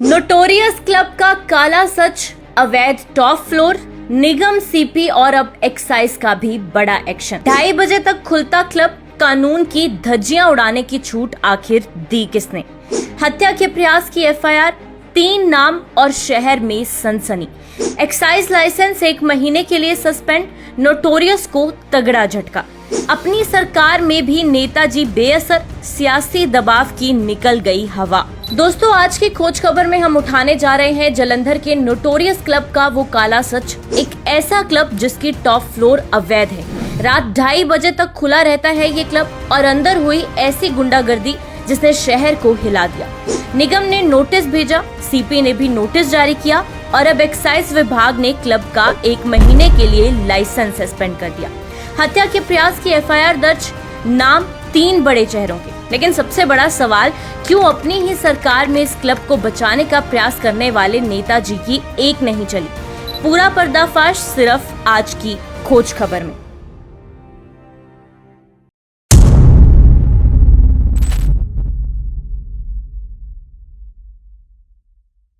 Notorious club का काला सच, अवैध टॉप फ्लोर, निगम, सीपी और अब एक्साइज का भी बड़ा एक्शन। 2:30 बजे तक खुलता क्लब, कानून की धज्जियां उड़ाने की छूट आखिर दी किसने? हत्या के प्रयास की एफआईआर, 3 नाम और शहर में सनसनी। एक्साइज लाइसेंस 1 महीने के लिए सस्पेंड, नोटोरियस को तगड़ा झटका। अपनी सरकार में भी नेताजी बेअसर, सियासी दबाव की निकल गई हवा। दोस्तों, आज की खोज खबर में हम उठाने जा रहे हैं जलंधर के नोटोरियस क्लब का वो काला सच। एक ऐसा क्लब जिसकी टॉप फ्लोर अवैध है। रात 2:30 बजे तक खुला रहता है ये क्लब और अंदर हुई ऐसी गुंडागर्दी जिसने शहर को हिला दिया। निगम ने नोटिस भेजा, सीपी ने भी नोटिस जारी किया और अब एक्साइज विभाग ने क्लब का 1 महीने के लिए लाइसेंस सस्पेंड कर दिया। हत्या के प्रयास की एफआईआर दर्ज, नाम 3 बड़े चेहरों के। लेकिन सबसे बड़ा सवाल, क्यों अपनी ही सरकार में इस क्लब को बचाने का प्रयास करने वाले नेताजी की एक नहीं चली? पूरा पर्दाफाश सिर्फ आज की खोज खबर में।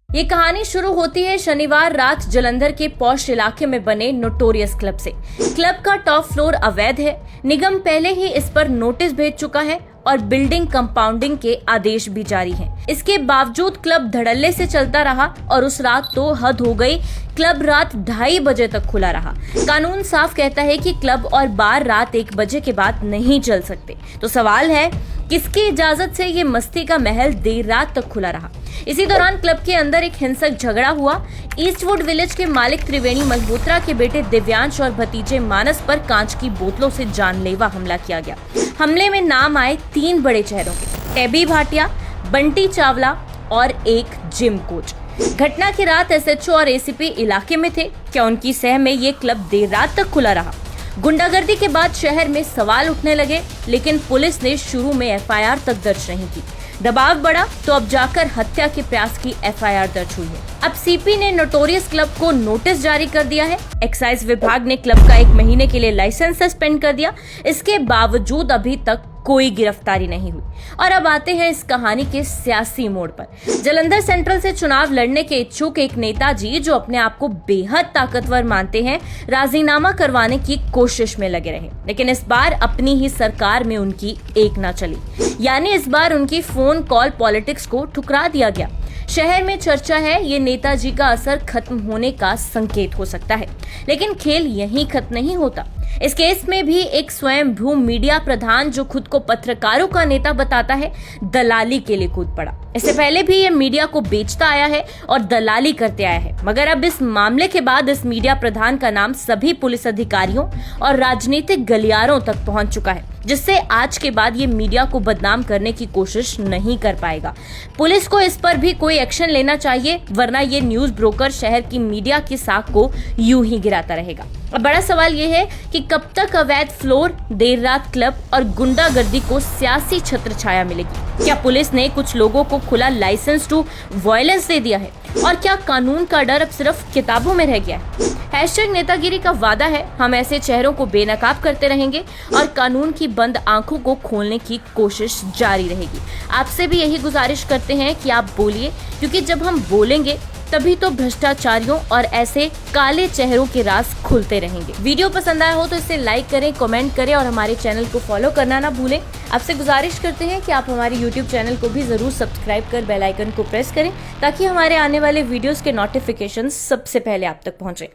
ये कहानी शुरू होती है शनिवार रात जलंधर के पॉश इलाके में बने नोटोरियस क्लब से। क्लब का टॉप फ्लोर अवैध है। निगम पहले ही इस पर नोटिस भेज चुका है और बिल्डिंग कंपाउंडिंग के आदेश भी जारी हैं। इसके बावजूद क्लब धड़ल्ले से चलता रहा और उस रात तो हद हो गई। क्लब रात 2:30 बजे तक खुला रहा। कानून साफ कहता है कि क्लब और बार रात 1 बजे के बाद नहीं चल सकते। तो सवाल है, किसकी इजाजत से ये मस्ती का महल देर रात तक खुला रहा? इसी दौरान क्लब के अंदर एक हिंसक झगड़ा हुआ। ईस्टवुड विलेज के मालिक त्रिवेणी मल्होत्रा के बेटे दिव्यांश और भतीजे मानस पर कांच की बोतलों से जानलेवा हमला किया गया। हमले में नाम आए 3 बड़े चेहरों के, टेबी भाटिया, बंटी चावला और एक जिम कोच। घटना की रात एसएचओ और एसीपी इलाके में थे। क्या उनकी सह में ये क्लब देर रात तक खुला रहा? गुंडागर्दी के बाद शहर में सवाल उठने लगे, लेकिन पुलिस ने शुरू में एफआईआर तक दर्ज नहीं की। दबाव बढ़ा तो अब जाकर हत्या के प्रयास की एफआईआर दर्ज हुई है। अब सीपी ने नोटोरियस क्लब को नोटिस जारी कर दिया है। एक्साइज विभाग ने क्लब का 1 महीने के लिए लाइसेंस सस्पेंड कर दिया। इसके बावजूद अभी तक कोई गिरफ्तारी नहीं हुई। और अब आते हैं इस कहानी के सियासी मोड़ पर। जलंधर सेंट्रल से चुनाव लड़ने के इच्छुक एक नेताजी, जो अपने आप को बेहद ताकतवर मानते हैं, राजीनामा करवाने की कोशिश में लगे रहे। लेकिन इस बार अपनी ही सरकार में उनकी एक ना चली। यानी इस बार उनकी फोन कॉल पॉलिटिक्स को ठुकरा दिया गया। शहर में चर्चा है ये नेताजी का असर खत्म होने का संकेत हो सकता है। लेकिन खेल यहीं खत्म नहीं होता। इस केस में भी एक स्वयंभू मीडिया प्रधान, जो खुद को पत्रकारों का नेता बताता है, दलाली के लिए कूद पड़ा। इससे पहले भी ये मीडिया को बेचता आया है और दलाली करते आया है। मगर अब इस मामले के बाद इस मीडिया प्रधान का नाम सभी पुलिस अधिकारियों और राजनीतिक गलियारों तक पहुंच चुका है, जिससे आज के बाद ये मीडिया को बदनाम करने की कोशिश नहीं कर पाएगा। पुलिस को इस पर भी कोई एक्शन लेना चाहिए, वरना ये न्यूज ब्रोकर शहर की मीडिया की साख को यूं ही गिराता रहेगा। अब बड़ा सवाल ये है कि कब तक अवैध फ्लोर, देर रात क्लब और गुंडागर्दी को सियासी छत्र छाया मिलेगी? क्या पुलिस ने कुछ लोगों को खुला लाइसेंस टू वायलेंस दे दिया है? और क्या कानून का डर अब सिर्फ किताबों में रह गया है? हैशटैग नेतागिरी का वादा है, हम ऐसे चेहरों को बेनकाब करते रहेंगे और कानून की बंद आंखों को खोलने की कोशिश जारी रहेगी। आपसे भी यही गुजारिश करते हैं कि आप बोलिए, क्योंकि जब हम बोलेंगे तभी तो भ्रष्टाचारियों और ऐसे काले चेहरों के राज खुलते रहेंगे। वीडियो पसंद आया हो तो इसे लाइक करें, कमेंट करें और हमारे चैनल को फॉलो करना ना भूलें। आपसे गुजारिश करते हैं कि आप हमारे YouTube चैनल को भी जरूर सब्सक्राइब कर बेल आइकन को प्रेस करें, ताकि हमारे आने वाले वीडियोस के नोटिफिकेशन सबसे पहले आप तक पहुंचे।